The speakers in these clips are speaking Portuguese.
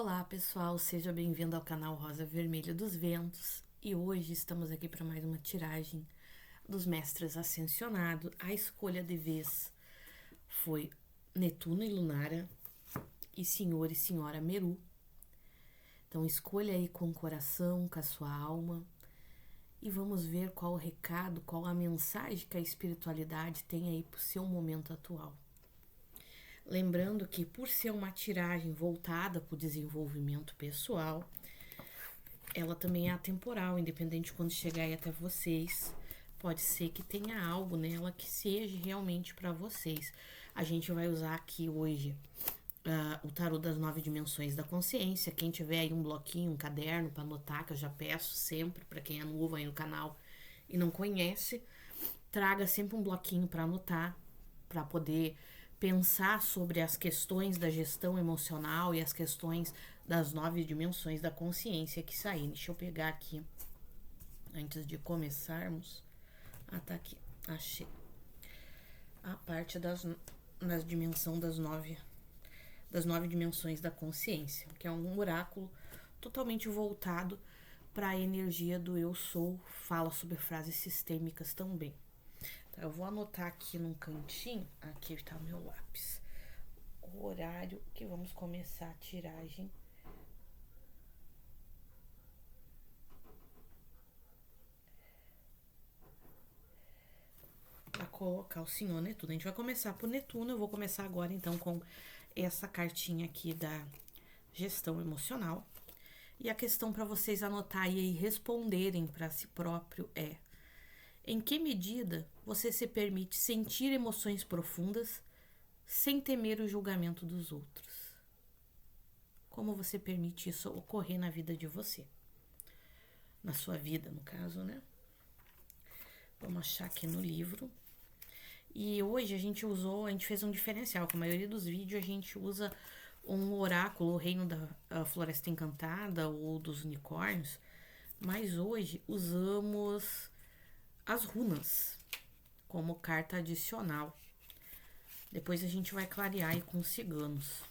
Olá pessoal, seja bem-vindo ao canal Rosa Vermelha dos Ventos e hoje estamos aqui para mais uma tiragem dos Mestres Ascensionados. A escolha de vez foi Netuno e Lunara e Senhor e Senhora Meru. Então escolha aí com o coração, com a sua alma e vamos ver qual o recado, qual a mensagem que a espiritualidade tem aí para o seu momento atual. Lembrando que por ser uma tiragem voltada para o desenvolvimento pessoal, ela também é atemporal, independente de quando chegar aí até vocês. Pode ser que tenha algo nela que seja realmente para vocês. A gente vai usar aqui hoje o tarô das 9 dimensões da consciência. Quem tiver aí um bloquinho, um caderno para anotar, que eu já peço sempre para quem é novo aí no canal e não conhece, traga sempre um bloquinho para anotar, para poder pensar sobre as questões da gestão emocional e as questões das 9 dimensões da consciência que saem. Deixa eu pegar aqui antes de começarmos. Tá aqui, achei. A parte das dimensão das nove dimensões da consciência, que é um oráculo totalmente voltado para a energia do eu sou, fala sobre frases sistêmicas também. Então, eu vou anotar aqui num cantinho, aqui está o meu lápis, o horário que vamos começar a tiragem. Para colocar o Senhor Netuno. A gente vai começar por Netuno, eu vou começar agora então com essa cartinha aqui da gestão emocional. E a questão para vocês anotarem e responderem para si próprio é: em que medida você se permite sentir emoções profundas sem temer o julgamento dos outros? Como você permite isso ocorrer na vida de você? Na sua vida, no caso, né? Vamos achar aqui no livro. E hoje a gente fez um diferencial. Com a maioria dos vídeos a gente usa um oráculo, o reino da floresta encantada ou dos unicórnios. Mas hoje usamos as runas como carta adicional. Depois a gente vai clarear aí com os ciganos.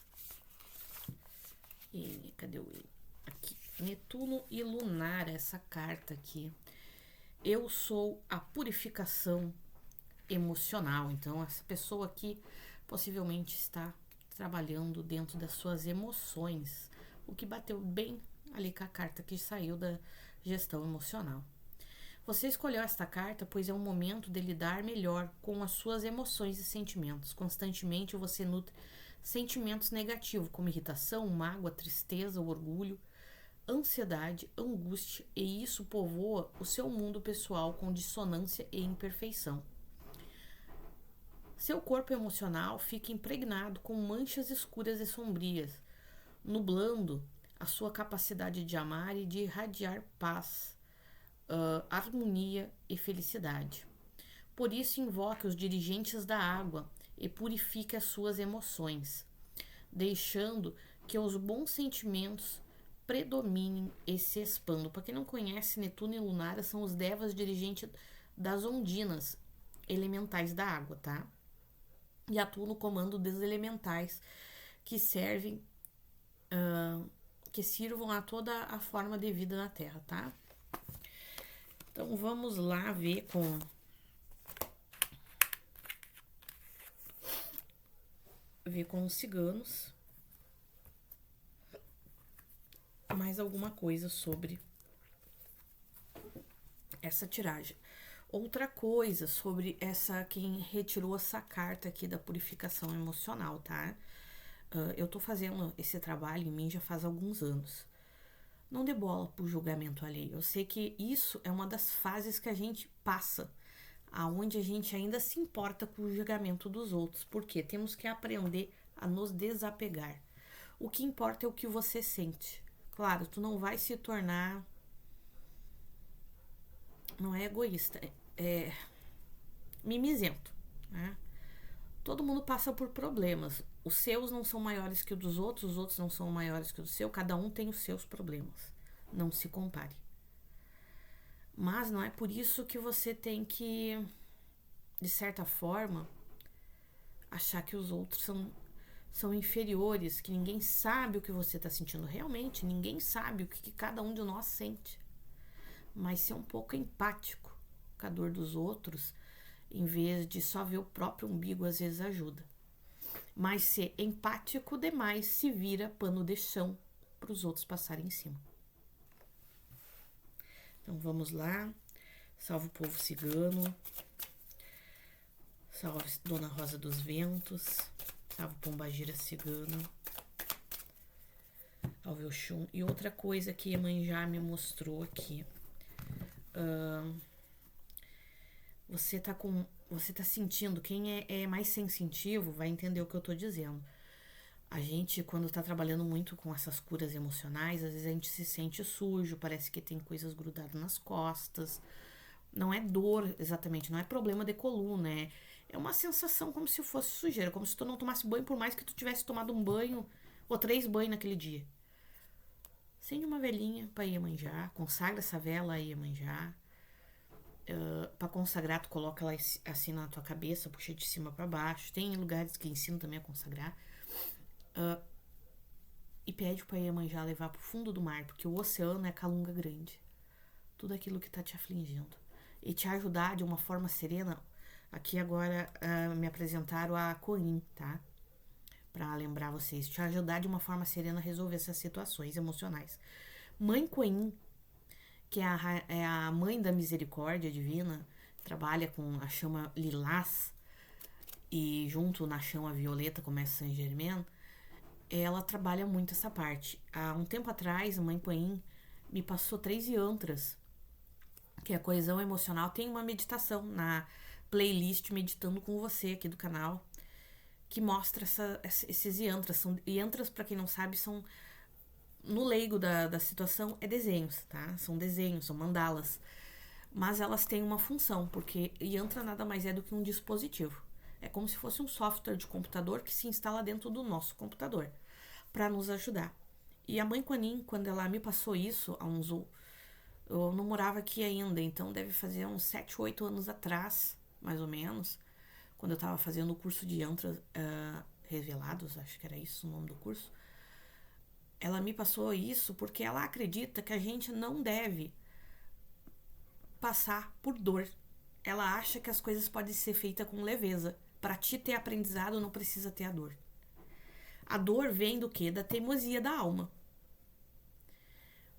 E cadê o aqui? Netuno e Lunara, essa carta aqui. Eu sou a purificação emocional. Então essa pessoa aqui possivelmente está trabalhando dentro das suas emoções, o que bateu bem ali com a carta que saiu da gestão emocional. Você escolheu esta carta pois é um momento de lidar melhor com as suas emoções e sentimentos. Constantemente você nutre sentimentos negativos como irritação, mágoa, tristeza, orgulho, ansiedade, angústia, e isso povoa o seu mundo pessoal com dissonância e imperfeição. Seu corpo emocional fica impregnado com manchas escuras e sombrias, nublando a sua capacidade de amar e de irradiar paz, harmonia e felicidade. Por isso, invoque os dirigentes da água e purifique as suas emoções, deixando que os bons sentimentos predominem e se expandam. Para quem não conhece, Netuno e Lunara são os devas dirigentes das ondinas elementais da água, tá? E atuam no comando dos elementais que servem, que sirvam a toda a forma de vida na Terra, tá? Então vamos lá ver com os ciganos mais alguma coisa sobre essa tiragem. Outra coisa sobre quem retirou essa carta aqui da purificação emocional, tá? Eu tô fazendo esse trabalho em mim já faz alguns anos. Não dê bola pro julgamento alheio. Eu sei que isso é uma das fases que a gente passa, aonde a gente ainda se importa com o julgamento dos outros, porque temos que aprender a nos desapegar. O que importa é o que você sente. Claro, tu não vai se tornar, não é egoísta, é mimizento, né? Todo mundo passa por problemas. Os seus não são maiores que os outros não são maiores que o seu, cada um tem os seus problemas. Não se compare. Mas não é por isso que você tem que, de certa forma, achar que os outros são inferiores, que ninguém sabe o que você está sentindo realmente, ninguém sabe o que cada um de nós sente. Mas ser um pouco empático com a dor dos outros, em vez de só ver o próprio umbigo, às vezes ajuda. Mas ser empático demais se vira pano de chão para os outros passarem em cima. Então vamos lá. Salve o povo cigano. Salve Dona Rosa dos Ventos. Salve Pombagira cigano. Salve Oxum. E outra coisa que Iemanjá me mostrou aqui. Você tá sentindo, quem é mais sensitivo vai entender o que eu tô dizendo. A gente, quando tá trabalhando muito com essas curas emocionais, às vezes a gente se sente sujo, parece que tem coisas grudadas nas costas. Não é dor exatamente, não é problema de coluna, é uma sensação como se fosse sujeira, como se tu não tomasse banho por mais que tu tivesse tomado um banho ou 3 banhos naquele dia. Acende uma velinha pra Iemanjá, consagra essa vela a Iemanjá. Para consagrar, tu coloca ela assim na tua cabeça, puxa de cima para baixo. Tem lugares que ensinam também a consagrar. E pede pra Iemanjá levar pro fundo do mar, porque o oceano é a calunga grande. Tudo aquilo que tá te afligindo. E te ajudar de uma forma serena. Aqui agora me apresentaram a Kuan-Yin, tá? Pra lembrar vocês. Te ajudar de uma forma serena a resolver essas situações emocionais. Mãe Kuan-Yin, que é a mãe da misericórdia divina, trabalha com a chama lilás e junto na chama violeta, como é Saint-Germain, ela trabalha muito essa parte. Há um tempo atrás, a mãe Kuan-Yin me passou 3 yantras, que é a coesão emocional. Tem uma meditação na playlist Meditando com Você aqui do canal, que mostra esses yantras. São yantras, para quem não sabe, são... No leigo da situação, é desenhos, tá? São desenhos, são mandalas. Mas elas têm uma função, porque yantra nada mais é do que um dispositivo. É como se fosse um software de computador que se instala dentro do nosso computador para nos ajudar. E a mãe Kuan-Yin, quando ela me passou isso, eu não morava aqui ainda, então deve fazer uns 7, 8 anos atrás, mais ou menos, quando eu estava fazendo o curso de yantras revelados, acho que era isso o nome do curso. Ela me passou isso porque ela acredita que a gente não deve passar por dor. Ela acha que as coisas podem ser feitas com leveza. Para ti ter aprendizado, não precisa ter a dor. A dor vem do quê? Da teimosia da alma.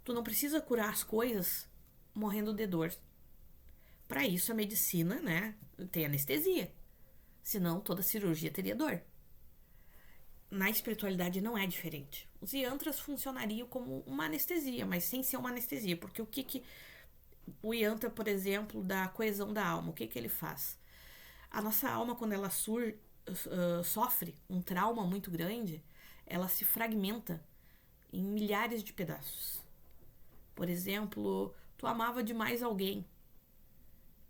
Tu não precisa curar as coisas morrendo de dor. Para isso a medicina, né, tem anestesia. Senão toda cirurgia teria dor. Na espiritualidade não é diferente. Os yantras funcionariam como uma anestesia, mas sem ser uma anestesia. Porque o yantra, por exemplo, da coesão da alma, o que ele faz? A nossa alma, quando ela sofre um trauma muito grande, ela se fragmenta em milhares de pedaços. Por exemplo, tu amava demais alguém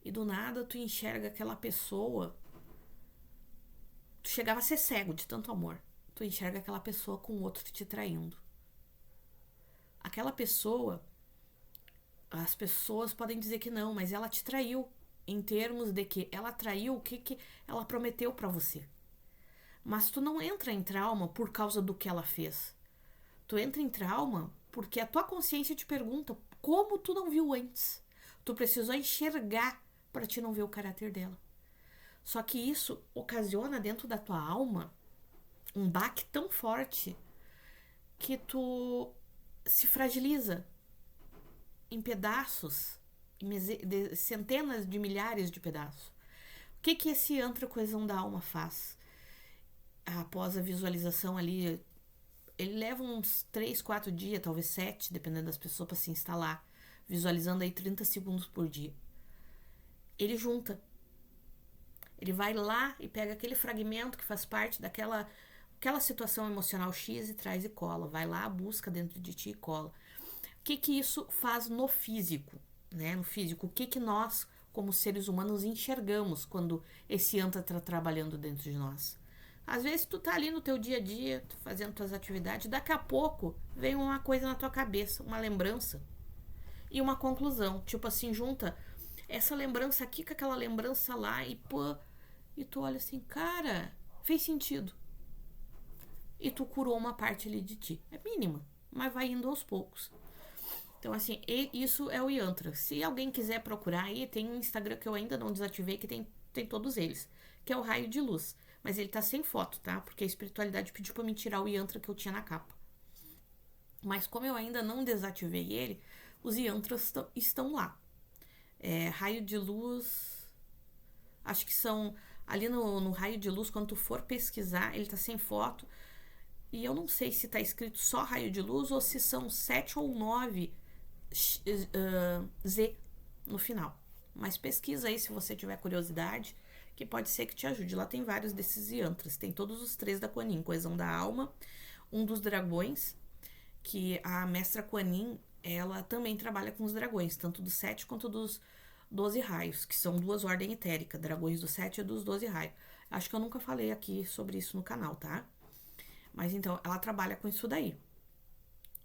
e do nada tu enxerga aquela pessoa, tu chegava a ser cego de tanto amor. Tu enxerga aquela pessoa com outro te traindo. Aquela pessoa, as pessoas podem dizer que não, mas ela te traiu em termos de que ela traiu o que ela prometeu pra você. Mas tu não entra em trauma por causa do que ela fez. Tu entra em trauma porque a tua consciência te pergunta como tu não viu antes. Tu precisou enxergar para te não ver o caráter dela. Só que isso ocasiona dentro da tua alma um baque tão forte que tu se fragiliza em pedaços, em centenas de milhares de pedaços. O que esse yantra coesão da alma faz? Após a visualização ali, ele leva uns 3, 4 dias, talvez 7, dependendo das pessoas, para se instalar, visualizando aí 30 segundos por dia. Ele junta. Ele vai lá e pega aquele fragmento que faz parte daquela situação emocional X e traz e cola. Vai lá, busca dentro de ti e cola. O que isso faz no físico? Né? No físico, o que nós, como seres humanos, enxergamos quando esse yantra está trabalhando dentro de nós? Às vezes tu tá ali no teu dia a dia, fazendo tuas atividades, daqui a pouco vem uma coisa na tua cabeça, uma lembrança e uma conclusão. Tipo assim, junta essa lembrança aqui com aquela lembrança lá e tu olha assim, cara, fez sentido. e tu curou uma parte ali de ti. É mínima, mas vai indo aos poucos. Então, assim, isso é o yantra. Se alguém quiser procurar aí, tem um Instagram que eu ainda não desativei, que tem todos eles, que é o Raio de Luz. Mas ele tá sem foto, tá? Porque a espiritualidade pediu pra me tirar o yantra que eu tinha na capa. Mas como eu ainda não desativei ele, os yantras estão lá. Raio de Luz... Acho que são... Ali no Raio de Luz, quando tu for pesquisar, ele tá sem foto. E eu não sei se tá escrito só Raio de Luz ou se são 7 ou 9 Z no final. Mas pesquisa aí se você tiver curiosidade, que pode ser que te ajude. Lá tem vários desses yantras. Tem todos os 3 da Kuan Yin. Coesão da alma, um dos dragões, que a mestra Kuan Yin, ela também trabalha com os dragões, tanto dos 7 quanto dos 12 raios, que são 2 ordens etéricas, dragões dos 7 e dos 12 raios. Acho que eu nunca falei aqui sobre isso no canal, tá? Mas então, ela trabalha com isso daí.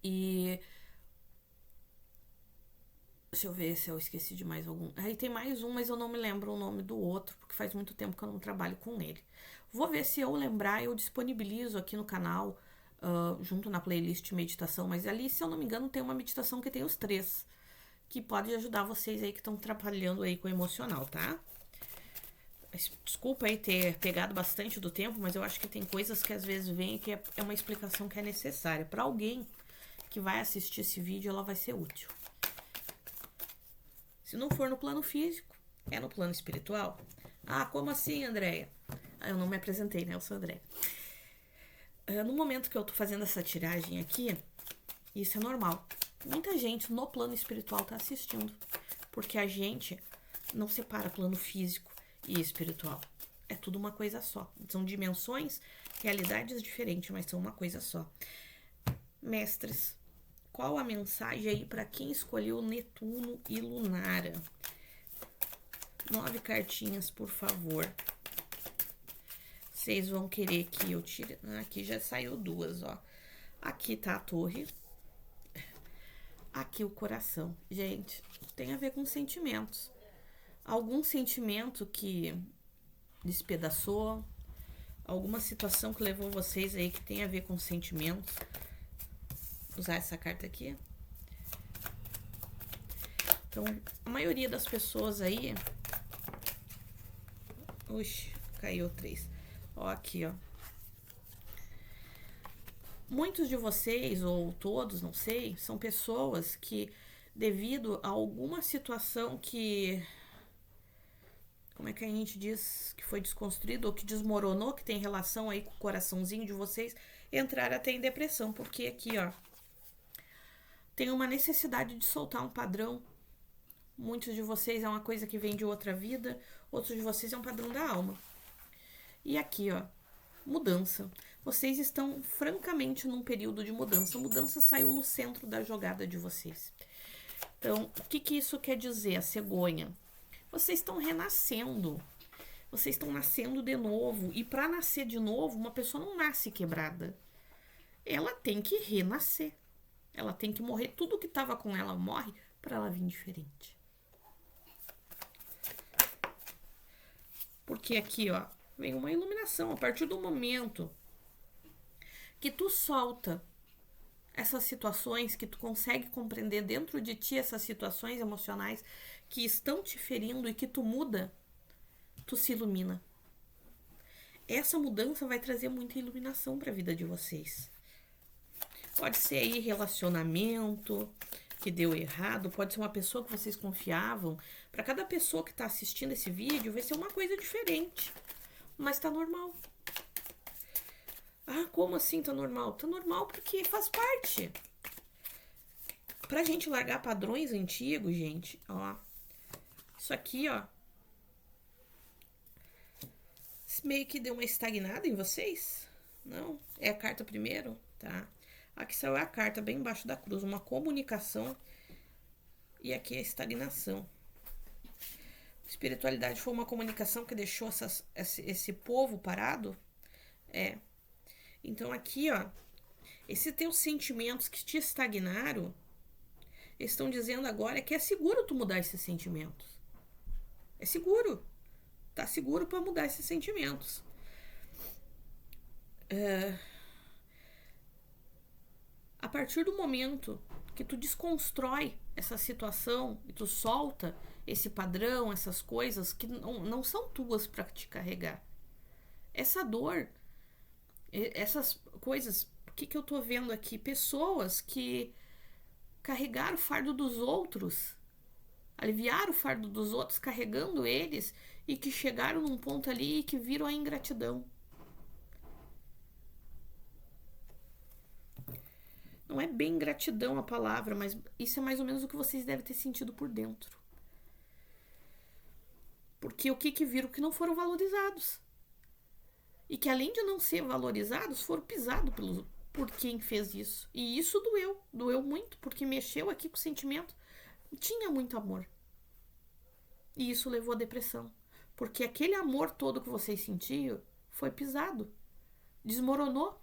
E... Deixa eu ver se eu esqueci de mais algum. Aí tem mais um, mas eu não me lembro o nome do outro, porque faz muito tempo que eu não trabalho com ele. Vou ver se eu lembrar, eu disponibilizo aqui no canal, junto na playlist meditação. Mas ali, se eu não me engano, tem uma meditação que tem os 3, que pode ajudar vocês aí que estão trabalhando aí com o emocional, tá? Desculpa aí ter pegado bastante do tempo, mas eu acho que tem coisas que às vezes vêm que é uma explicação que é necessária. Para alguém que vai assistir esse vídeo, ela vai ser útil. Se não for no plano físico, é no plano espiritual. Ah, como assim, Andréia? Eu não me apresentei, né? Eu sou a Andréia. No momento que eu tô fazendo essa tiragem aqui, isso é normal. Muita gente no plano espiritual tá assistindo, porque a gente não separa plano físico e espiritual. É tudo uma coisa só. São dimensões, realidades diferentes, mas são uma coisa só. Mestres, qual a mensagem aí para quem escolheu Netuno e Lunara? 9 cartinhas, por favor. Vocês vão querer que eu tire... Aqui já saiu 2, ó. Aqui tá a torre. Aqui o coração. Gente, tem a ver com sentimentos. Algum sentimento que despedaçou, alguma situação que levou vocês aí que tem a ver com sentimentos. Vou usar essa carta aqui. Então, a maioria das pessoas aí... Oxi, caiu 3. Ó, aqui, ó. Muitos de vocês, ou todos, não sei, são pessoas que, devido a alguma situação que... Como é que a gente diz que foi desconstruído ou que desmoronou, que tem relação aí com o coraçãozinho de vocês, entraram até em depressão. Porque aqui, ó, tem uma necessidade de soltar um padrão. Muitos de vocês é uma coisa que vem de outra vida, outros de vocês é um padrão da alma. E aqui, ó, mudança. Vocês estão francamente num período de mudança. A mudança saiu no centro da jogada de vocês. Então, o que que isso quer dizer, a cegonha? Vocês estão renascendo. Vocês estão nascendo de novo. E para nascer de novo, uma pessoa não nasce quebrada. Ela tem que renascer. Ela tem que morrer. Tudo que estava com ela morre para ela vir diferente. Porque aqui, ó, vem uma iluminação. A partir do momento que tu solta essas situações, que tu consegue compreender dentro de ti essas situações emocionais que estão te ferindo e que tu muda, tu se ilumina. Essa mudança vai trazer muita iluminação para a vida de vocês. Pode ser aí relacionamento que deu errado, pode ser uma pessoa que vocês confiavam. Para cada pessoa que tá assistindo esse vídeo, vai ser uma coisa diferente, mas tá normal. Ah, como assim tá normal? Tá normal porque faz parte. Pra gente largar padrões antigos, gente, ó. Isso aqui, ó. Meio que deu uma estagnada em vocês? Não? É a carta primeiro? Tá. Aqui saiu a carta bem embaixo da cruz. Uma comunicação. E aqui é a estagnação. Espiritualidade foi uma comunicação que deixou esse povo parado? É. Então aqui, ó, esses teus sentimentos que te estagnaram, eles estão dizendo agora que é seguro tu mudar esses sentimentos. É seguro. Tá seguro para mudar esses sentimentos. partir do momento que tu desconstrói essa situação e tu solta esse padrão, essas coisas que não são tuas para te carregar. Essa dor, essas coisas, o que eu tô vendo aqui? Pessoas que carregaram o fardo dos outros, aliviaram o fardo dos outros, carregando eles, e que chegaram num ponto ali e que viram a ingratidão. Não é bem gratidão a palavra, mas isso é mais ou menos o que vocês devem ter sentido por dentro. Porque o que viram? Que não foram valorizados. E que além de não ser valorizados, foram pisados por quem fez isso. E isso doeu muito, porque mexeu aqui com o sentimento. Tinha muito amor. E isso levou à depressão. Porque aquele amor todo que vocês sentiam foi pisado. Desmoronou.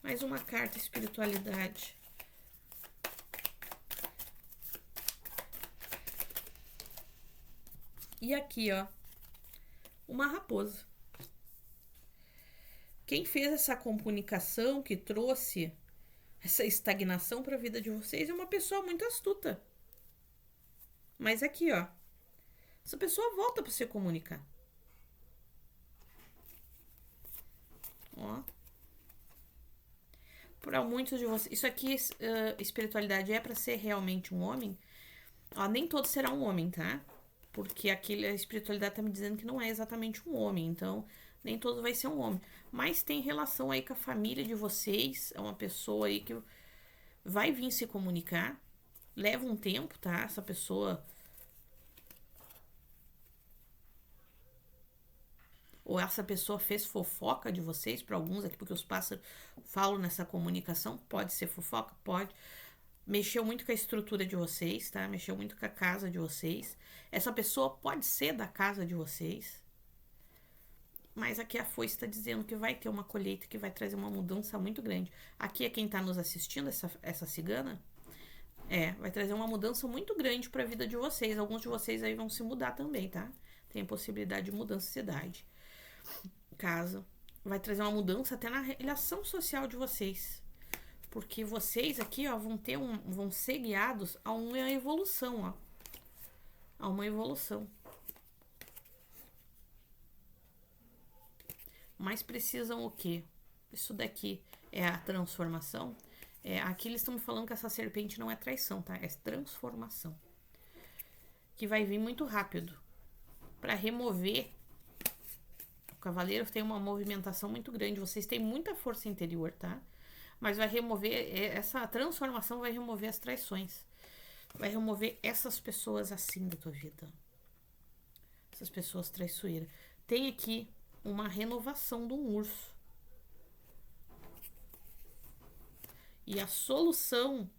Mais uma carta, espiritualidade. E aqui, ó, uma raposa. Quem fez essa comunicação que trouxe essa estagnação para a vida de vocês é uma pessoa muito astuta. Mas aqui, ó, essa pessoa volta para se comunicar. Ó. Para muitos de vocês, isso aqui, espiritualidade é para ser realmente um homem. Ó, nem todo será um homem, tá? Porque aqui a espiritualidade tá me dizendo que não é exatamente um homem, então nem todo vai ser um homem. Mas tem relação aí com a família de vocês, é uma pessoa aí que vai vir se comunicar, leva um tempo, tá? Essa pessoa... Ou essa pessoa fez fofoca de vocês, para alguns aqui, porque os pássaros falam nessa comunicação, pode ser fofoca, pode... Mexeu muito com a estrutura de vocês, tá? Mexeu muito com a casa de vocês. Essa pessoa pode ser da casa de vocês. Mas aqui a foice está dizendo que vai ter uma colheita que vai trazer uma mudança muito grande. Aqui é quem está nos assistindo, essa cigana. Vai trazer uma mudança muito grande para a vida de vocês. Alguns de vocês aí vão se mudar também, tá? Tem a possibilidade de mudança de cidade. Casa. Vai trazer uma mudança até na relação social de vocês. Porque vocês aqui, ó, vão ser guiados a uma evolução, ó. A uma evolução. Mas precisam o quê? Isso daqui é a transformação. Aqui eles estão me falando que essa serpente não é traição, tá? É transformação. Que vai vir muito rápido. Para remover. O cavaleiro tem uma movimentação muito grande. Vocês têm muita força interior, tá? Mas vai remover, essa transformação vai remover as traições. Vai remover essas pessoas assim da tua vida. Essas pessoas traiçoeiras. Tem aqui uma renovação de um urso. E a solução...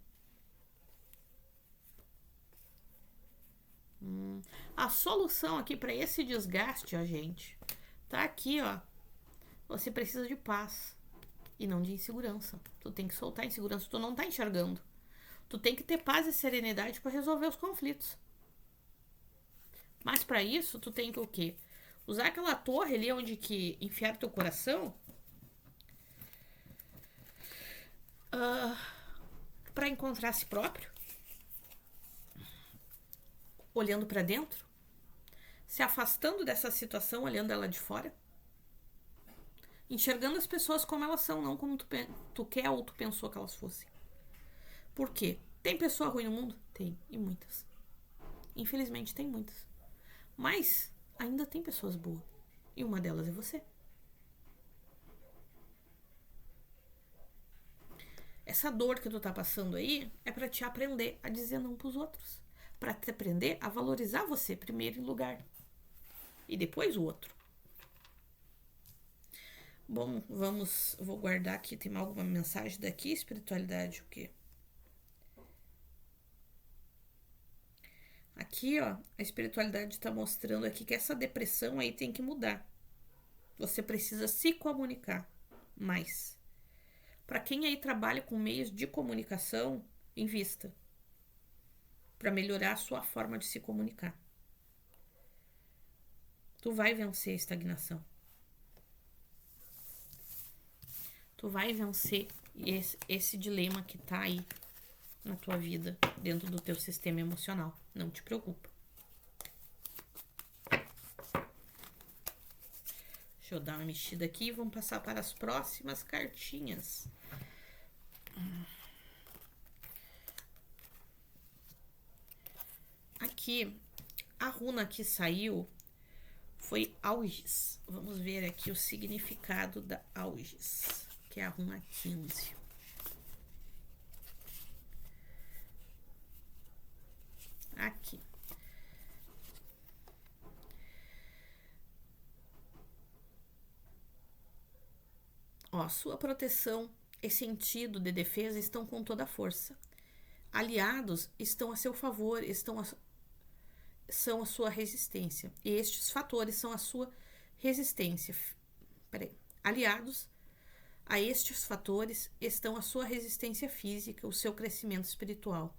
A solução aqui para esse desgaste, ó, gente, tá aqui, ó. Você precisa de paz. E não de insegurança. Tu tem que soltar a insegurança. Tu não tá enxergando. Tu tem que ter paz e serenidade para resolver os conflitos. Mas para isso, tu tem que o quê? Usar aquela torre ali onde que enfiar teu coração para encontrar si próprio. Olhando para dentro. Se afastando dessa situação, olhando ela de fora. Enxergando as pessoas como elas são, não como tu quer ou tu pensou que elas fossem. Por quê? Tem pessoa ruim no mundo? Tem, e muitas. Infelizmente tem muitas. Mas ainda tem pessoas boas. E uma delas é você. Essa dor que tu tá passando aí é para te aprender a dizer não pros outros. Para te aprender a valorizar você primeiro em lugar. E depois o outro. Bom, vou guardar aqui, tem alguma mensagem daqui, espiritualidade, o quê? Aqui, ó, a espiritualidade tá mostrando aqui que essa depressão aí tem que mudar. Você precisa se comunicar mais. Para quem aí trabalha com meios de comunicação, invista. Para melhorar a sua forma de se comunicar. Tu vai vencer a estagnação. Tu vai vencer esse dilema que tá aí na tua vida, dentro do teu sistema emocional. Não te preocupa. Deixa eu dar uma mexida aqui e vamos passar para as próximas cartinhas. Aqui, a runa que saiu foi Algis. Vamos ver aqui o significado da Algis, que é a runa 15. Aqui. Ó, sua proteção e sentido de defesa estão com toda a força. Aliados estão a seu favor, são a sua resistência. E estes fatores são a sua resistência. Aliados a estes fatores estão a sua resistência física, o seu crescimento espiritual.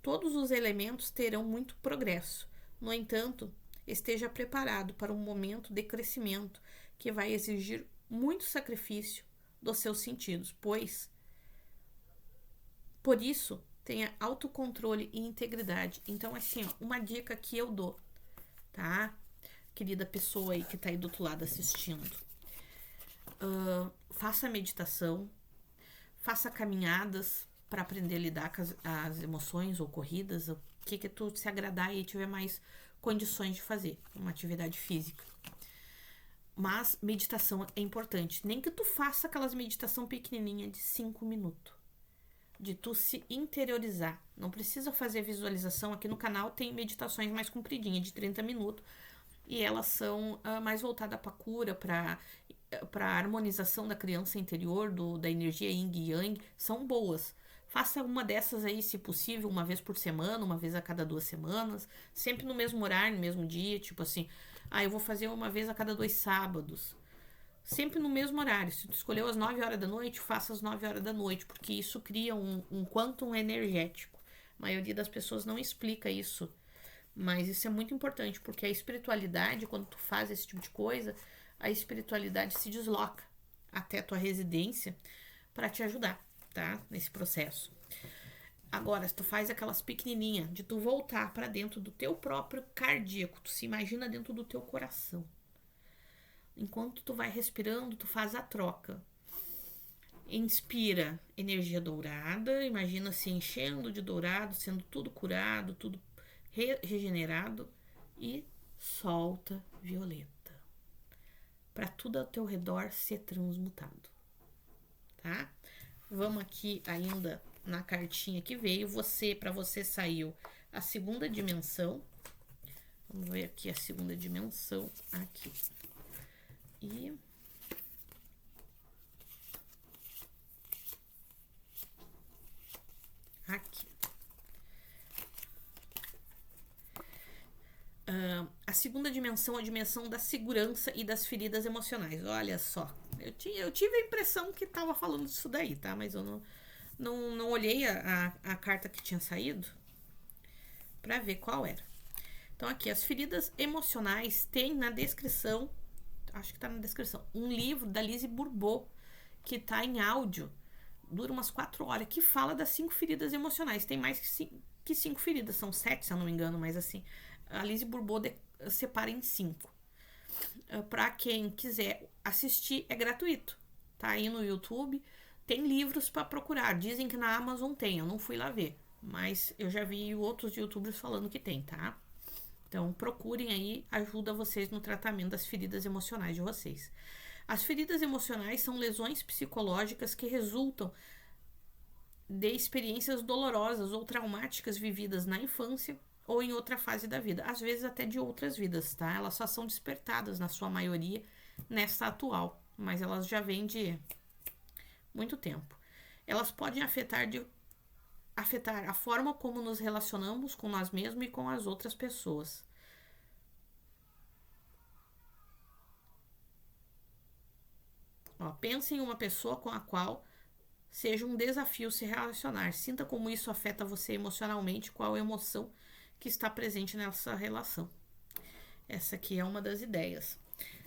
Todos os elementos terão muito progresso. No entanto, esteja preparado para um momento de crescimento que vai exigir muito sacrifício dos seus sentidos, pois, por isso, tenha autocontrole e integridade. Então, assim, ó, uma dica que eu dou, tá? Querida pessoa aí que tá aí do outro lado assistindo. Faça meditação, faça caminhadas para aprender a lidar com as emoções ou corridas, o que tu se agradar e tiver mais condições de fazer, uma atividade física. Mas meditação é importante. Nem que tu faça aquelas meditação pequenininha de 5 minutos. De tu se interiorizar. Não precisa fazer visualização. Aqui no canal tem meditações mais compridinhas, de 30 minutos. E elas são mais voltadas para cura, para harmonização da criança interior, da energia yin e yang. São boas. Faça uma dessas aí, se possível, uma vez por semana, uma vez a cada 2 semanas. Sempre no mesmo horário, no mesmo dia. Tipo assim, eu vou fazer uma vez a cada 2 sábados. Sempre no mesmo horário. Se tu escolheu às 9 horas da noite, faça às 9 horas da noite, porque isso cria um quantum energético. A maioria das pessoas não explica isso, mas isso é muito importante, porque a espiritualidade, quando tu faz esse tipo de coisa, a espiritualidade se desloca até a tua residência para te ajudar, tá? Nesse processo. Agora, se tu faz aquelas pequenininhas, de tu voltar para dentro do teu próprio cardíaco, tu se imagina dentro do teu coração. Enquanto tu vai respirando, tu faz a troca. Inspira energia dourada, imagina se enchendo de dourado, sendo tudo curado, tudo regenerado. E solta violeta, para tudo ao teu redor ser transmutado, tá? Vamos aqui ainda na cartinha que veio. Para você saiu a segunda dimensão. Vamos ver aqui a segunda dimensão aqui. E aqui. A segunda dimensão é a dimensão da segurança e das feridas emocionais. Olha só, eu tive a impressão que tava falando disso daí, tá? Mas eu não olhei a carta que tinha saído para ver qual era. Então aqui, as feridas emocionais tem na descrição, acho que tá na descrição, um livro da Lise Bourbeau, que tá em áudio, dura umas 4 horas, que fala das 5 feridas emocionais. Tem mais que 5 feridas, são 7, se eu não me engano, mas assim, a Lise Bourbeau separa em 5. Para quem quiser assistir, é gratuito, tá aí no YouTube. Tem livros para procurar, dizem que na Amazon tem, eu não fui lá ver, mas eu já vi outros youtubers falando que tem, tá? Então procurem aí, ajuda vocês no tratamento das feridas emocionais de vocês. As feridas emocionais são lesões psicológicas que resultam de experiências dolorosas ou traumáticas vividas na infância ou em outra fase da vida, às vezes até de outras vidas, tá? Elas só são despertadas, na sua maioria, nessa atual, mas elas já vêm de muito tempo. Elas podem afetar a forma como nos relacionamos com nós mesmos e com as outras pessoas. Pense em uma pessoa com a qual seja um desafio se relacionar. Sinta como isso afeta você emocionalmente, qual a emoção que está presente nessa relação. Essa aqui é uma das ideias.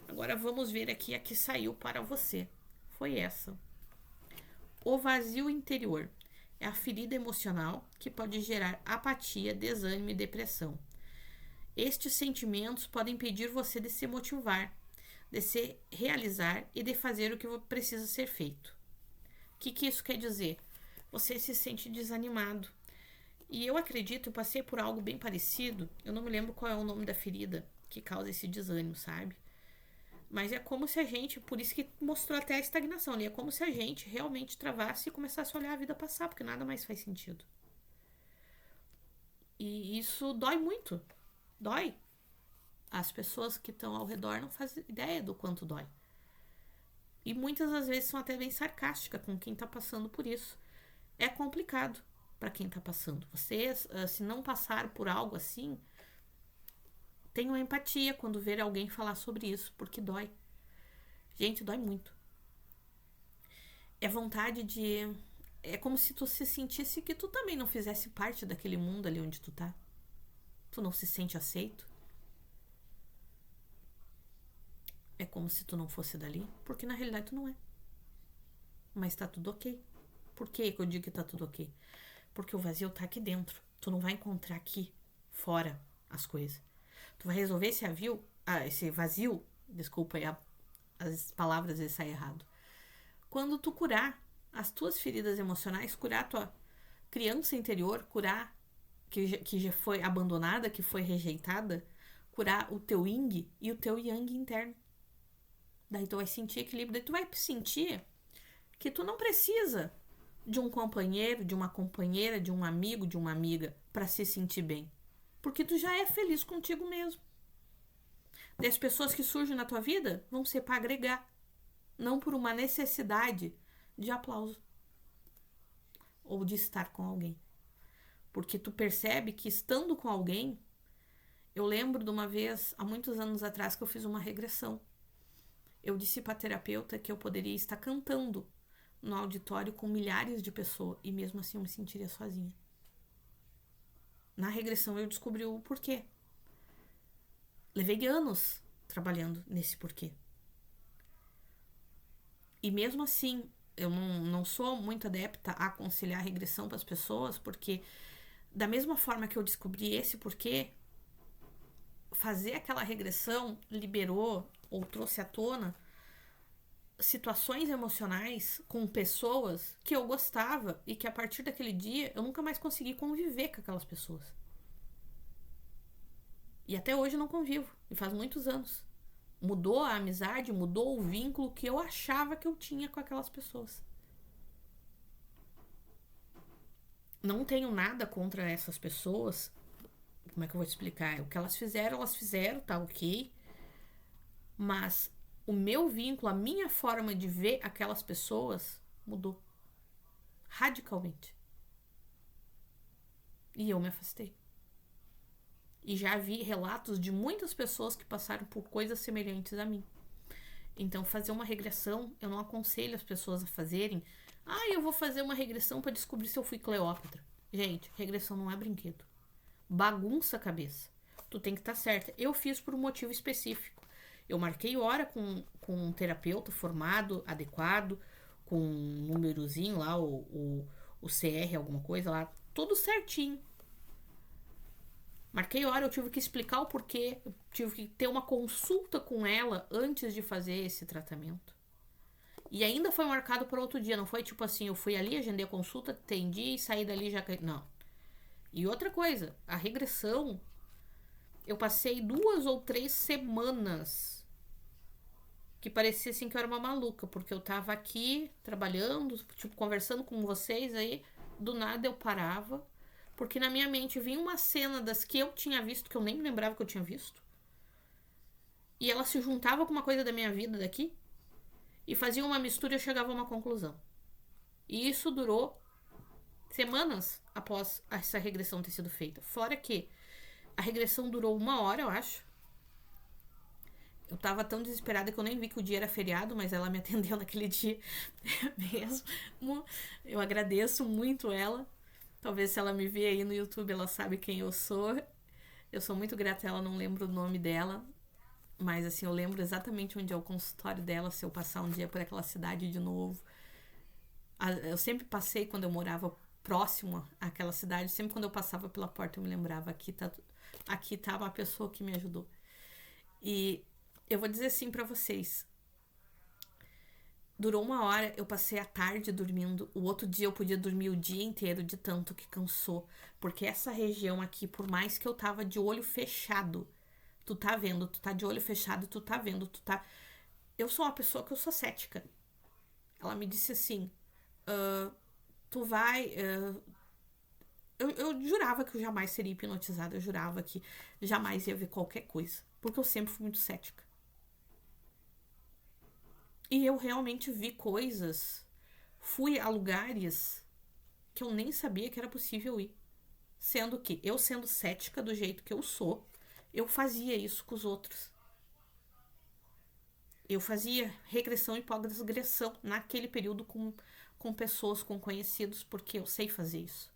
Agora vamos ver aqui a que saiu para você. Foi essa. O vazio interior é a ferida emocional que pode gerar apatia, desânimo e depressão. Estes sentimentos podem impedir você de se motivar, de se realizar e de fazer o que precisa ser feito. O que isso quer dizer? Você se sente desanimado. E eu acredito, eu passei por algo bem parecido. Eu não me lembro qual é o nome da ferida que causa esse desânimo, sabe? Mas é como se a gente, por isso que mostrou até a estagnação ali, é como se a gente realmente travasse e começasse a olhar a vida passar, porque nada mais faz sentido. E isso dói muito. Dói. As pessoas que estão ao redor não fazem ideia do quanto dói. E muitas das vezes são até bem sarcásticas com quem está passando por isso. É complicado para quem está passando. Vocês, se não passaram por algo assim, tenham empatia quando ver alguém falar sobre isso, porque dói. Gente, dói muito. É vontade de... É como se tu se sentisse que tu também não fizesse parte daquele mundo ali onde tu tá. Tu não se sente aceito. É como se tu não fosse dali, porque na realidade tu não é. Mas tá tudo ok. Por que eu digo que tá tudo ok? Porque o vazio tá aqui dentro. Tu não vai encontrar aqui fora as coisas. Tu vai resolver esse vazio, desculpa aí as palavras às vezes saem errado. Quando tu curar as tuas feridas emocionais, curar a tua criança interior, curar que já foi abandonada, que foi rejeitada, curar o teu yin e o teu yang interno. Daí tu vai sentir equilíbrio, daí tu vai sentir que tu não precisa de um companheiro, de uma companheira, de um amigo, de uma amiga para se sentir bem. Porque tu já é feliz contigo mesmo. E as pessoas que surgem na tua vida vão ser para agregar, não por uma necessidade de aplauso ou de estar com alguém. Porque tu percebe que estando com alguém... Eu lembro de uma vez, há muitos anos atrás, que eu fiz uma regressão. Eu disse para a terapeuta que eu poderia estar cantando no auditório com milhares de pessoas e mesmo assim eu me sentiria sozinha. Na regressão eu descobri o porquê. Levei anos trabalhando nesse porquê. E mesmo assim, eu não sou muito adepta a aconselhar a regressão para as pessoas, porque da mesma forma que eu descobri esse porquê, fazer aquela regressão liberou ou trouxe à tona situações emocionais com pessoas que eu gostava e que a partir daquele dia eu nunca mais consegui conviver com aquelas pessoas. E até hoje eu não convivo, e faz muitos anos. Mudou a amizade, mudou o vínculo que eu achava que eu tinha com aquelas pessoas. Não tenho nada contra essas pessoas. Como é que eu vou te explicar? O que elas fizeram, tá ok. Mas o meu vínculo, a minha forma de ver aquelas pessoas mudou. Radicalmente. E eu me afastei. E já vi relatos de muitas pessoas que passaram por coisas semelhantes a mim. Então, fazer uma regressão, eu não aconselho as pessoas a fazerem. Eu vou fazer uma regressão para descobrir se eu fui Cleópatra. Gente, regressão não é brinquedo. Bagunça a cabeça. Tu tem que estar certa. Eu fiz por um motivo específico. Eu marquei hora com um terapeuta formado, adequado, com um númerozinho lá, o CR, alguma coisa lá, tudo certinho. Marquei hora, eu tive que explicar o porquê, eu tive que ter uma consulta com ela antes de fazer esse tratamento. E ainda foi marcado para outro dia, não foi tipo assim, eu fui ali, agendei a consulta, atendi e saí dali já... Não. E outra coisa, a regressão, eu passei 2 ou 3 semanas que parecia assim que eu era uma maluca, porque eu tava aqui trabalhando, tipo, conversando com vocês aí, do nada eu parava, porque na minha mente vinha uma cena das que eu tinha visto, que eu nem me lembrava que eu tinha visto, e ela se juntava com uma coisa da minha vida daqui, e fazia uma mistura e eu chegava a uma conclusão. E isso durou semanas após essa regressão ter sido feita. Fora que a regressão durou 1 hora, eu acho. Eu tava tão desesperada que eu nem vi que o dia era feriado, mas ela me atendeu naquele dia mesmo. Eu agradeço muito ela. Talvez se ela me ver aí no YouTube, ela sabe quem eu sou. Eu sou muito grata a ela, não lembro o nome dela. Mas assim, eu lembro exatamente onde é o consultório dela, se eu passar um dia por aquela cidade de novo. Eu sempre passei, quando eu morava próximo àquela cidade, sempre quando eu passava pela porta eu me lembrava, aqui tá uma pessoa que me ajudou. E eu vou dizer assim pra vocês, durou 1 hora, eu passei a tarde dormindo, o outro dia eu podia dormir o dia inteiro de tanto que cansou, porque essa região aqui, por mais que eu tava de olho fechado, tu tá vendo, tu tá de olho fechado, tu tá vendo, tu tá... Eu sou uma pessoa que eu sou cética. Ela me disse assim, tu vai... Eu jurava que eu jamais seria hipnotizada, eu jurava que jamais ia ver qualquer coisa, porque eu sempre fui muito cética. E eu realmente vi coisas, fui a lugares que eu nem sabia que era possível ir. Sendo que eu, sendo cética do jeito que eu sou, eu fazia isso com os outros. Eu fazia regressão e pós-regressão naquele período com pessoas, com conhecidos, porque eu sei fazer isso.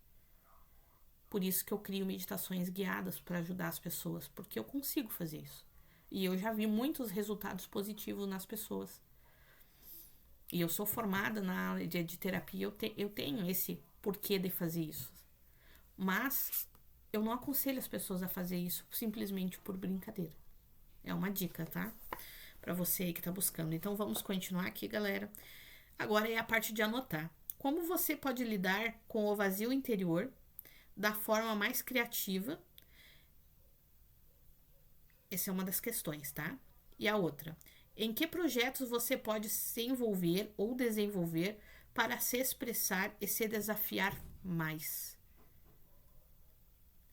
Por isso que eu crio meditações guiadas para ajudar as pessoas, porque eu consigo fazer isso. E eu já vi muitos resultados positivos nas pessoas. E eu sou formada na área de terapia, eu tenho esse porquê de fazer isso. Mas eu não aconselho as pessoas a fazer isso simplesmente por brincadeira. É uma dica, tá? Pra você aí que tá buscando. Então vamos continuar aqui, galera. Agora é a parte de anotar. Como você pode lidar com o vazio interior da forma mais criativa? Essa é uma das questões, tá? E a outra, em que projetos você pode se envolver ou desenvolver para se expressar e se desafiar mais?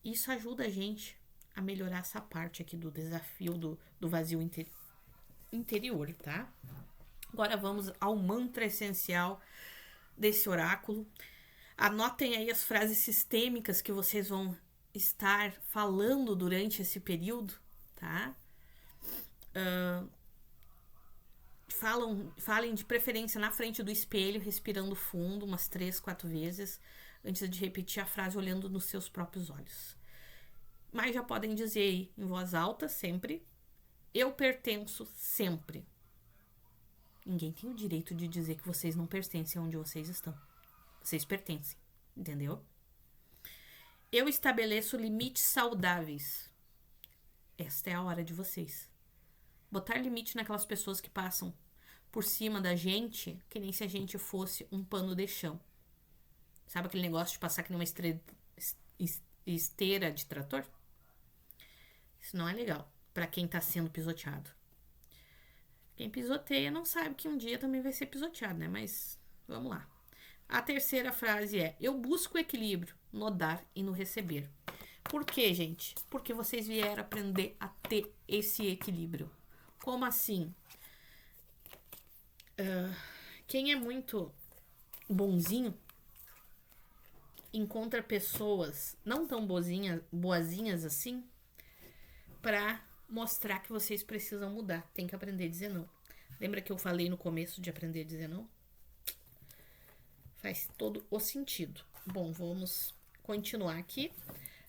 Isso ajuda a gente a melhorar essa parte aqui do desafio do vazio interior, tá? Agora vamos ao mantra essencial desse oráculo. Anotem aí as frases sistêmicas que vocês vão estar falando durante esse período, tá? Falem de preferência na frente do espelho, respirando fundo umas 3, 4 vezes, antes de repetir a frase olhando nos seus próprios olhos. Mas já podem dizer aí em voz alta sempre: eu pertenço sempre. Ninguém tem o direito de dizer que vocês não pertencem onde vocês estão. Vocês pertencem, entendeu? Eu estabeleço limites saudáveis. Esta é a hora de vocês. Botar limite naquelas pessoas que passam por cima da gente, que nem se a gente fosse um pano de chão. Sabe aquele negócio de passar que nem uma esteira de trator? Isso não é legal para quem tá sendo pisoteado. Quem pisoteia não sabe que um dia também vai ser pisoteado, né? Mas vamos lá. A terceira frase é: eu busco equilíbrio no dar e no receber. Por quê, gente? Porque vocês vieram aprender a ter esse equilíbrio. Como assim? Quem é muito bonzinho encontra pessoas não tão boazinhas assim pra mostrar que vocês precisam mudar. Tem que aprender a dizer não. Lembra que eu falei no começo de aprender a dizer não? Faz todo o sentido. Bom, vamos continuar aqui.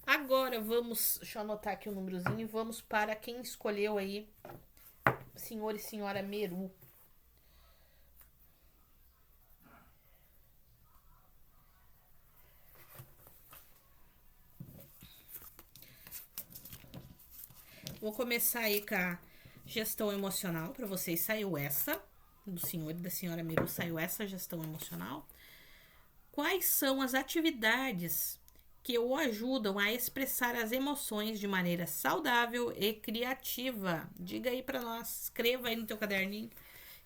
Agora vamos... Deixa eu anotar aqui o númerozinho e vamos para quem escolheu aí, senhor e senhora Meru. Vou começar aí com a gestão emocional. Para vocês saiu essa, do senhor e da senhora Meru, saiu essa gestão emocional. Quais são as atividades que o ajudam a expressar as emoções de maneira saudável e criativa? Diga aí para nós, escreva aí no teu caderninho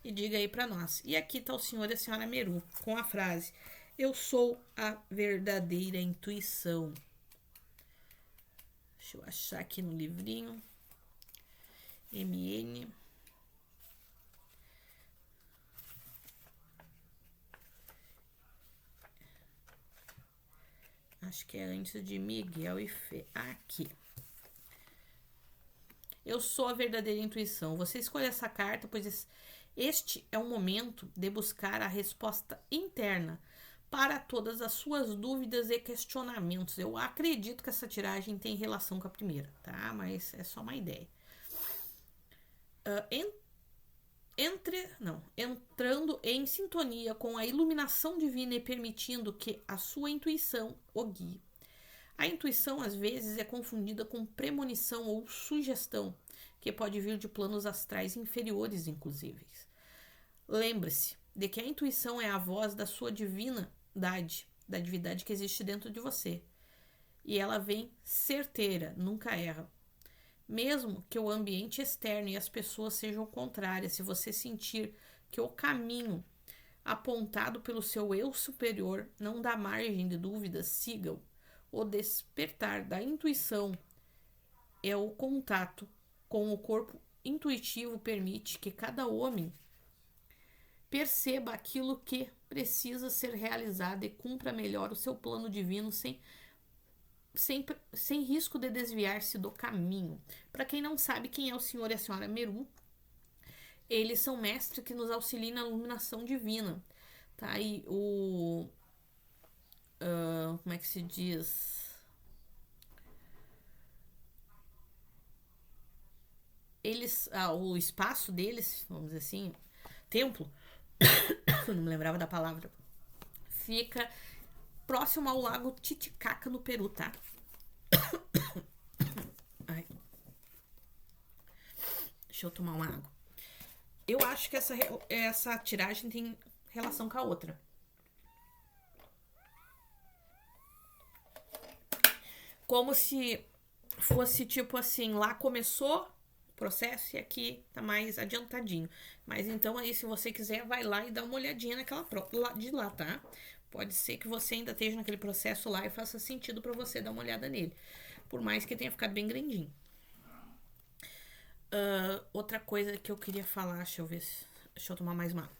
e diga aí para nós. E aqui tá o senhor e a senhora Meru com a frase: eu sou a verdadeira intuição. Deixa eu achar aqui no livrinho. MN. Acho que é antes de Miguel e Fê. Aqui. Eu sou a verdadeira intuição. Você escolhe essa carta, pois este é o momento de buscar a resposta interna para todas as suas dúvidas e questionamentos. Eu acredito que essa tiragem tem relação com a primeira, tá? Mas é só uma ideia. entrando em sintonia com a iluminação divina e permitindo que a sua intuição o guie. A intuição, às vezes, é confundida com premonição ou sugestão, que pode vir de planos astrais inferiores, inclusive. Lembre-se de que a intuição é a voz da sua divindade, da divindade que existe dentro de você. E ela vem certeira, nunca erra. Mesmo que o ambiente externo e as pessoas sejam contrárias, se você sentir que o caminho apontado pelo seu eu superior não dá margem de dúvidas, siga-o. O despertar da intuição é o contato com o corpo intuitivo, permite que cada homem perceba aquilo que precisa ser realizado e cumpra melhor o seu plano divino sem risco de desviar-se do caminho. Para quem não sabe quem é o senhor e a senhora Meru, eles são mestres que nos auxiliam na iluminação divina. Tá? E o... como é que se diz? Eles... o espaço deles, vamos dizer assim, templo, não me lembrava da palavra, fica próximo ao lago Titicaca, no Peru, tá? Ai. Deixa eu tomar uma água. Eu acho que essa tiragem tem relação com a outra. Como se fosse tipo assim, lá começou o processo e aqui tá mais adiantadinho. Mas então aí, se você quiser, vai lá e dá uma olhadinha naquela de lá, tá? Pode ser que você ainda esteja naquele processo lá e faça sentido para você dar uma olhada nele. Por mais que tenha ficado bem grandinho. Outra coisa que eu queria falar, deixa eu ver. Deixa eu tomar mais uma.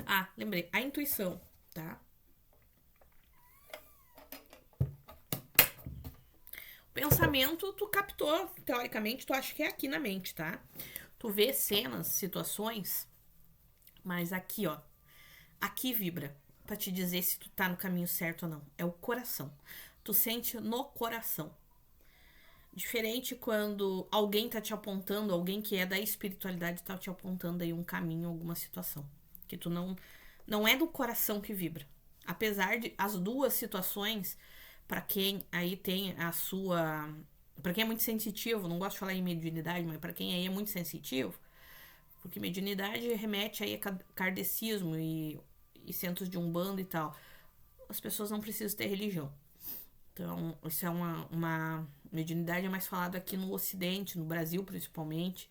Ai. Lembrei. A intuição, tá? O pensamento, tu captou, teoricamente, tu acha que é aqui na mente, tá? Tu vê cenas, situações, mas aqui, ó. Aqui vibra pra te dizer se tu tá no caminho certo ou não. É o coração. Tu sente no coração. Diferente quando alguém tá te apontando, alguém que é da espiritualidade tá te apontando aí um caminho, alguma situação. Que tu não é do coração que vibra. Apesar de as duas situações, pra quem aí tem a sua... Pra quem é muito sensitivo, não gosto de falar em mediunidade, mas pra quem aí é muito sensitivo, porque mediunidade remete aí a kardecismo e centros de umbanda e tal. As pessoas não precisam ter religião. Então, isso é uma mediunidade é mais falado aqui no Ocidente, no Brasil principalmente,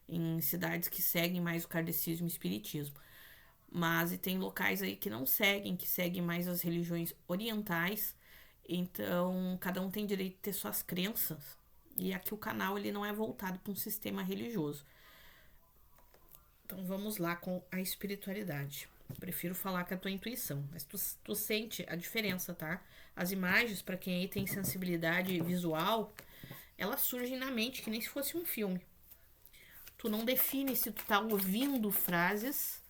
em cidades que seguem mais o kardecismo e o espiritismo. Mas e tem locais aí que não seguem, que seguem mais as religiões orientais. Então, cada um tem direito de ter suas crenças. E aqui o canal ele não é voltado para um sistema religioso. Então, vamos lá com a espiritualidade. Prefiro falar com a tua intuição, mas tu sente a diferença, tá? As imagens, para quem aí tem sensibilidade visual, elas surgem na mente que nem se fosse um filme. Tu não define se tu tá ouvindo frases.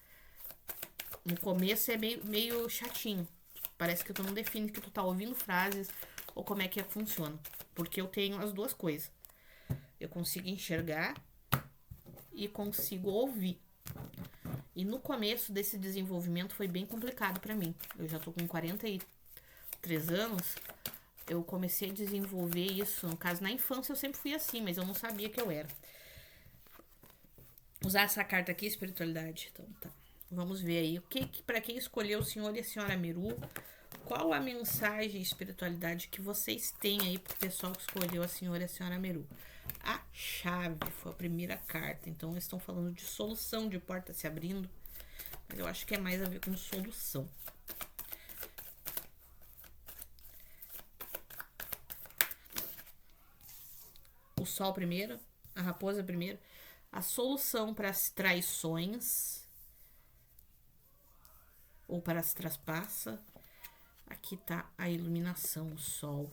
No começo é meio chatinho. Parece que tu não define que tu tá ouvindo frases ou como é que funciona. Porque eu tenho as duas coisas. Eu consigo enxergar e consigo ouvir. E no começo desse desenvolvimento foi bem complicado pra mim. Eu já tô com 43 anos. Eu comecei a desenvolver isso. No caso, na infância eu sempre fui assim, mas eu não sabia que eu era. Usar essa carta aqui, espiritualidade. Então tá. Vamos ver aí. Pra quem escolheu o senhor e a senhora Meru, qual a mensagem espiritualidade que vocês têm aí pro pessoal que escolheu a senhora e a senhora Meru? A chave foi a primeira carta. Então, eles estão falando de solução, de porta se abrindo. Mas eu acho que é mais a ver com solução. O sol primeiro, a raposa primeiro. A solução para as traições. Ou para as traspassa. Aqui tá a iluminação, o sol.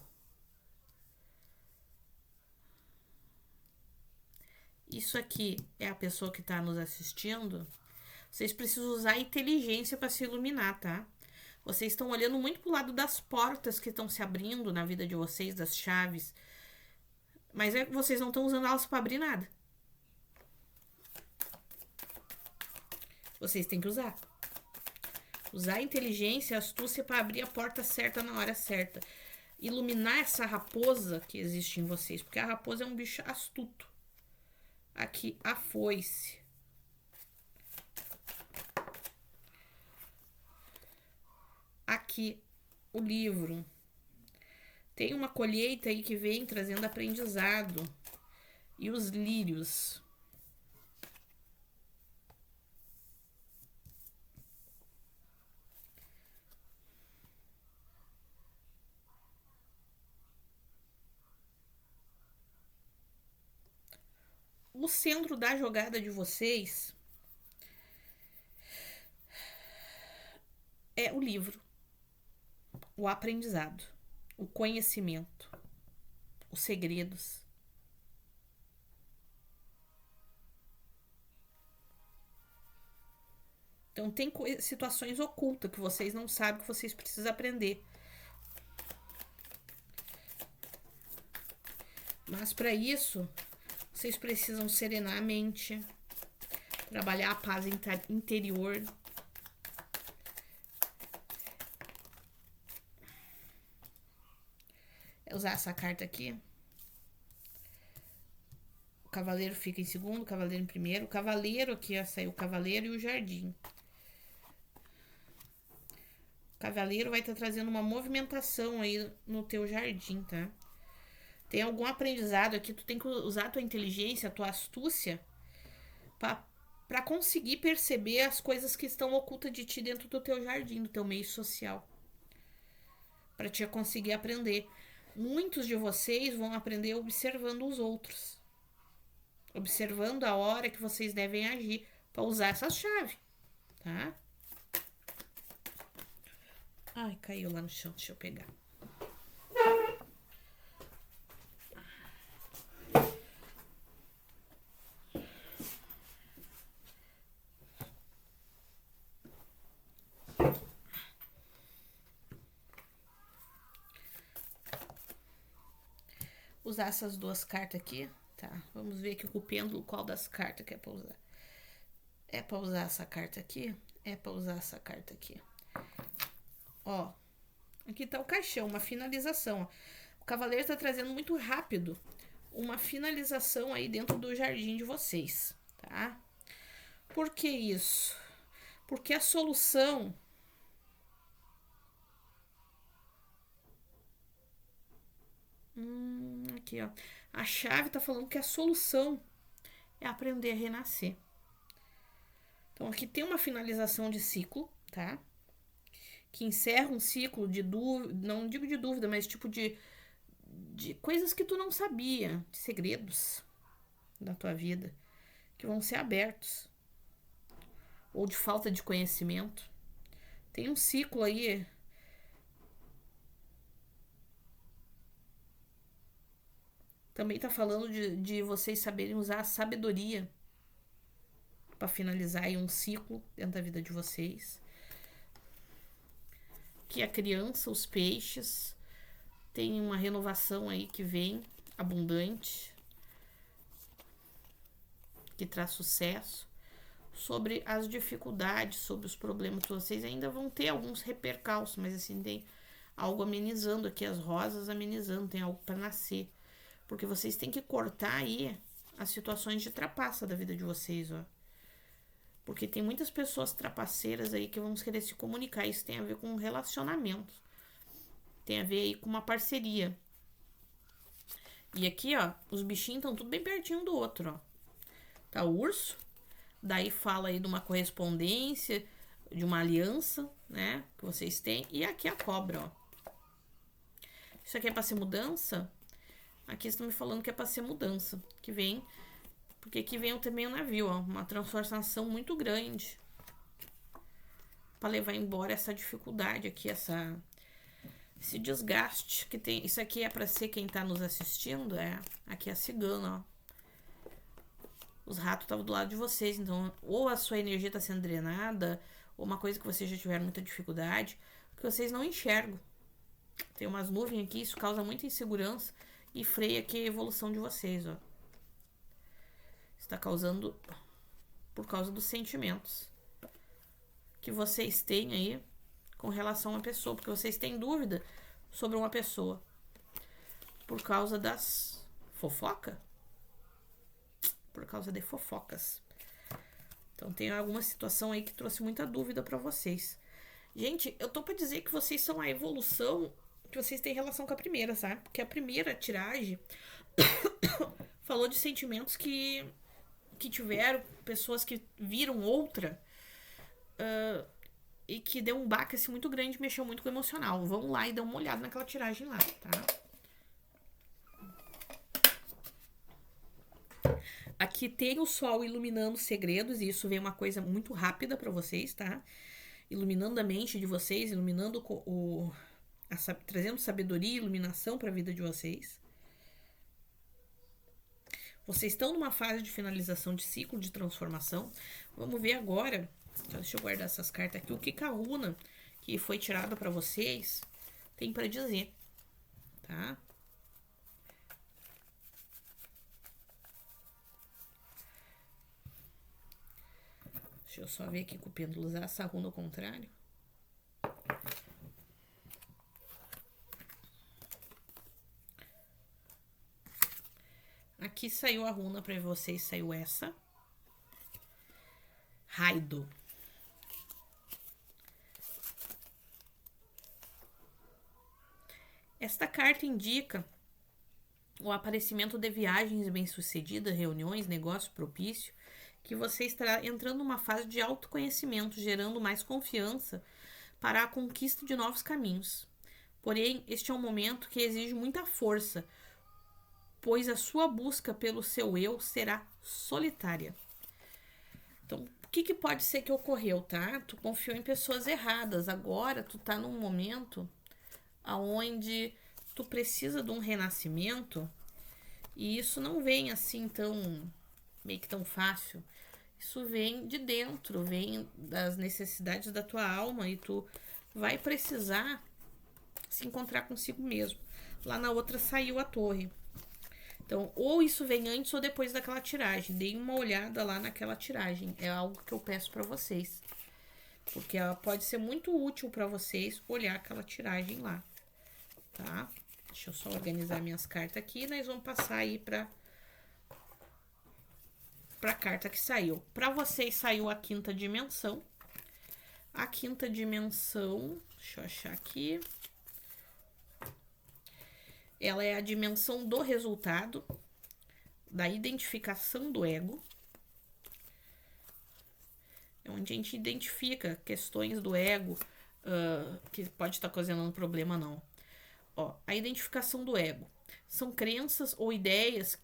Isso aqui é a pessoa que tá nos assistindo. Vocês precisam usar a inteligência para se iluminar, tá? Vocês estão olhando muito pro lado das portas que estão se abrindo na vida de vocês, das chaves. Mas vocês não estão usando elas para abrir nada. Vocês têm que usar. Usar a inteligência, a astúcia para abrir a porta certa na hora certa. Iluminar essa raposa que existe em vocês. Porque a raposa é um bicho astuto. Aqui, a foice. Aqui, o livro. Tem uma colheita aí que vem trazendo aprendizado. E os lírios. O centro da jogada de vocês é o livro, o aprendizado, o conhecimento, os segredos. Então tem situações ocultas que vocês não sabem, que vocês precisam aprender. Mas para isso, vocês precisam serenar a mente, trabalhar a paz interior. Usar essa carta aqui. O cavaleiro fica em segundo, o cavaleiro em primeiro. O cavaleiro aqui, ó, saiu o cavaleiro e o jardim. O cavaleiro vai estar trazendo uma movimentação aí no teu jardim, tá? Tem algum aprendizado aqui, tu tem que usar a tua inteligência, a tua astúcia para conseguir perceber as coisas que estão ocultas de ti dentro do teu jardim, do teu meio social. Para te conseguir aprender. Muitos de vocês vão aprender observando os outros. Observando a hora que vocês devem agir para usar essa chave, tá? Ai, caiu lá no chão, deixa eu pegar. Usar essas duas cartas aqui, tá? Vamos ver aqui com o pêndulo qual das cartas que é pra usar. É pra usar essa carta aqui? É pra usar essa carta aqui. Ó, aqui tá o caixão, uma finalização. Ó. O cavaleiro tá trazendo muito rápido uma finalização aí dentro do jardim de vocês, tá? Por que isso? Porque a solução... aqui, ó. A chave tá falando que a solução é aprender a renascer. Então, aqui tem uma finalização de ciclo, tá? Que encerra um ciclo de dúvida, não digo de dúvida, mas tipo de coisas que tu não sabia, de segredos da tua vida, que vão ser abertos. Ou de falta de conhecimento. Tem um ciclo aí. Também tá falando de vocês saberem usar a sabedoria para finalizar aí um ciclo dentro da vida de vocês. Que a criança, os peixes, tem uma renovação aí que vem abundante, que traz sucesso. Sobre as dificuldades, sobre os problemas que vocês ainda vão ter alguns repercalços, mas assim, tem algo amenizando aqui, as rosas amenizando, tem algo para nascer. Porque vocês têm que cortar aí as situações de trapaça da vida de vocês, ó. Porque tem muitas pessoas trapaceiras aí que vão querer se comunicar. Isso tem a ver com relacionamento. Tem a ver aí com uma parceria. E aqui, ó, os bichinhos estão tudo bem pertinho do outro, ó. Tá o urso. Daí fala aí de uma correspondência, de uma aliança, né, que vocês têm. E aqui a cobra, ó. Isso aqui é pra ser mudança? Aqui estão me falando que é pra ser mudança. Que vem... Porque aqui vem também o navio, ó. Uma transformação muito grande. Pra levar embora essa dificuldade aqui, esse desgaste que tem. Isso aqui é pra ser quem tá nos assistindo, é. Aqui é a cigana, ó. Os ratos estavam do lado de vocês, então ou a sua energia tá sendo drenada, ou uma coisa que vocês já tiveram muita dificuldade, que vocês não enxergam. Tem umas nuvens aqui, isso causa muita insegurança, e freia aqui a evolução de vocês, ó. Está causando por causa dos sentimentos que vocês têm aí com relação a uma pessoa, porque vocês têm dúvida sobre uma pessoa por causa das fofoca, por causa de fofocas. Então tem alguma situação aí que trouxe muita dúvida para vocês. Gente, eu tô pra dizer que vocês são a evolução, que vocês têm relação com a primeira, sabe? Porque a primeira tiragem falou de sentimentos que tiveram, pessoas que viram outra, e que deu um baque assim, muito grande, mexeu muito com o emocional. Vamos lá e dá uma olhada naquela tiragem lá, tá? Aqui tem o sol iluminando segredos, e isso vem uma coisa muito rápida para vocês, tá? Iluminando a mente de vocês, iluminando trazendo sabedoria e iluminação para a vida de vocês. Vocês estão numa fase de finalização de ciclo de transformação. Vamos ver agora, então, deixa eu guardar essas cartas aqui, o que a runa que foi tirada para vocês tem para dizer, tá? Deixa eu só ver aqui com o pêndulo usar essa runa ao contrário. Aqui saiu a runa para vocês, saiu essa. Raido. Esta carta indica o aparecimento de viagens bem-sucedidas, reuniões, negócio propício, que você estará entrando numa fase de autoconhecimento, gerando mais confiança para a conquista de novos caminhos. Porém, este é um momento que exige muita força, pois a sua busca pelo seu eu será solitária. Então, o que pode ser que ocorreu, tá? Tu confiou em pessoas erradas, agora tu tá num momento onde tu precisa de um renascimento, e isso não vem assim meio que tão fácil. Isso vem de dentro, vem das necessidades da tua alma, e tu vai precisar se encontrar consigo mesmo. Lá na outra saiu a torre. Então, ou isso vem antes ou depois daquela tiragem. Deem uma olhada lá naquela tiragem. É algo que eu peço para vocês, porque ela pode ser muito útil para vocês olhar aquela tiragem lá, tá? Deixa eu só organizar minhas cartas aqui. Nós vamos passar aí para carta que saiu. Para vocês saiu a quinta dimensão. A quinta dimensão, deixa eu achar aqui. Ela é a dimensão do resultado, da identificação do ego. É onde a gente identifica questões do ego que pode estar causando problema, não. Ó, a identificação do ego são crenças ou ideias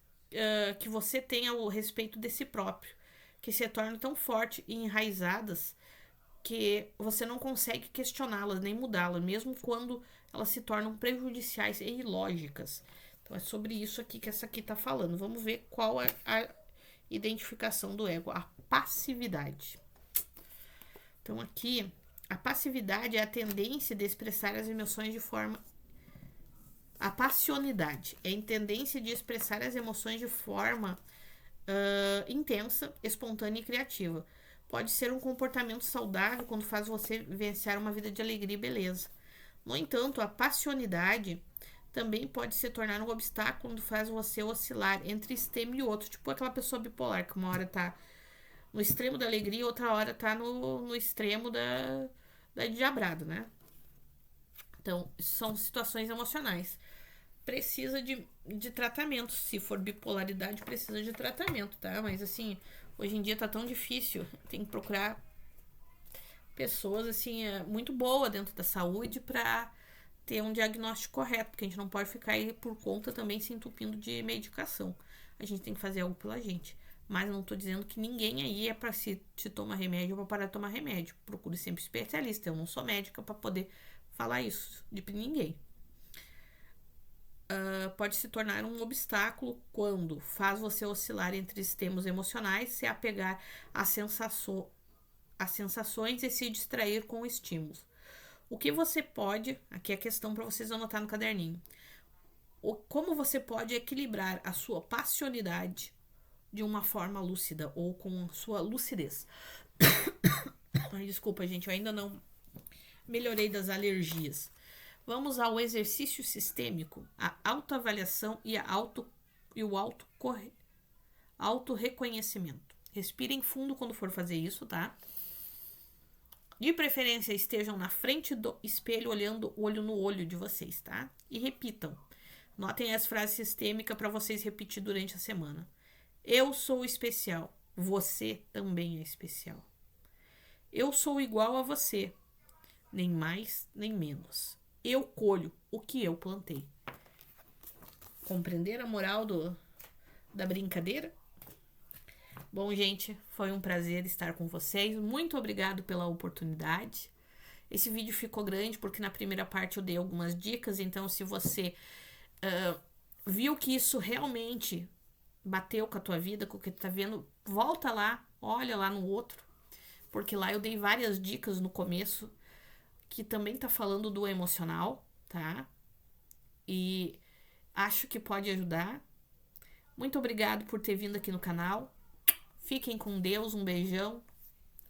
que você tem ao respeito de si próprio, que se tornam tão fortes e enraizadas que você não consegue questioná-las nem mudá-las, mesmo quando elas se tornam prejudiciais e ilógicas. Então é sobre isso aqui que essa aqui tá falando. Vamos ver qual é a identificação do ego, a passividade. Então aqui, a passividade é a tendência de expressar as emoções de forma... A passionidade é a tendência de expressar as emoções de forma intensa, espontânea e criativa. Pode ser um comportamento saudável quando faz você vivenciar uma vida de alegria e beleza. No entanto, a passionidade também pode se tornar um obstáculo quando faz você oscilar entre extremo e outro. Tipo aquela pessoa bipolar, que uma hora tá no extremo da alegria, outra hora tá no extremo da diabrada, né? Então, são situações emocionais. Precisa de tratamento. Se for bipolaridade, precisa de tratamento, tá? Mas, assim, hoje em dia tá tão difícil. Tem que procurar pessoas, assim, muito boas dentro da saúde pra ter um diagnóstico correto. Porque a gente não pode ficar aí por conta também se entupindo de medicação. A gente tem que fazer algo pela gente. Mas não tô dizendo que ninguém aí é pra se tomar remédio ou pra parar de tomar remédio. Procure sempre especialista. Eu não sou médica pra poder falar isso de ninguém. Pode se tornar um obstáculo quando faz você oscilar entre extremos emocionais, se apegar às sensações e se distrair com estímulos. O que você pode... Aqui é a questão para vocês anotar no caderninho. como você pode equilibrar a sua passionalidade de uma forma lúcida ou com a sua lucidez. Ai, desculpa, gente, eu ainda não melhorei das alergias. Vamos ao exercício sistêmico, a autoavaliação e o auto-reconhecimento. Respirem fundo quando for fazer isso, tá? De preferência, estejam na frente do espelho, olhando olho no olho de vocês, tá? E repitam. Notem as frases sistêmicas para vocês repetir durante a semana. Eu sou especial. Você também é especial. Eu sou igual a você. Nem mais, nem menos. Eu colho o que eu plantei. Compreender a moral da brincadeira? Bom, gente, foi um prazer estar com vocês. Muito obrigado pela oportunidade. Esse vídeo ficou grande porque na primeira parte eu dei algumas dicas. Então, se você viu que isso realmente bateu com a tua vida, com o que tu tá vendo, volta lá, olha lá no outro. Porque lá eu dei várias dicas no começo que também tá falando do emocional, tá? E acho que pode ajudar. Muito obrigado por ter vindo aqui no canal. Fiquem com Deus, um beijão.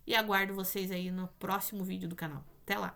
E aguardo vocês aí no próximo vídeo do canal. Até lá!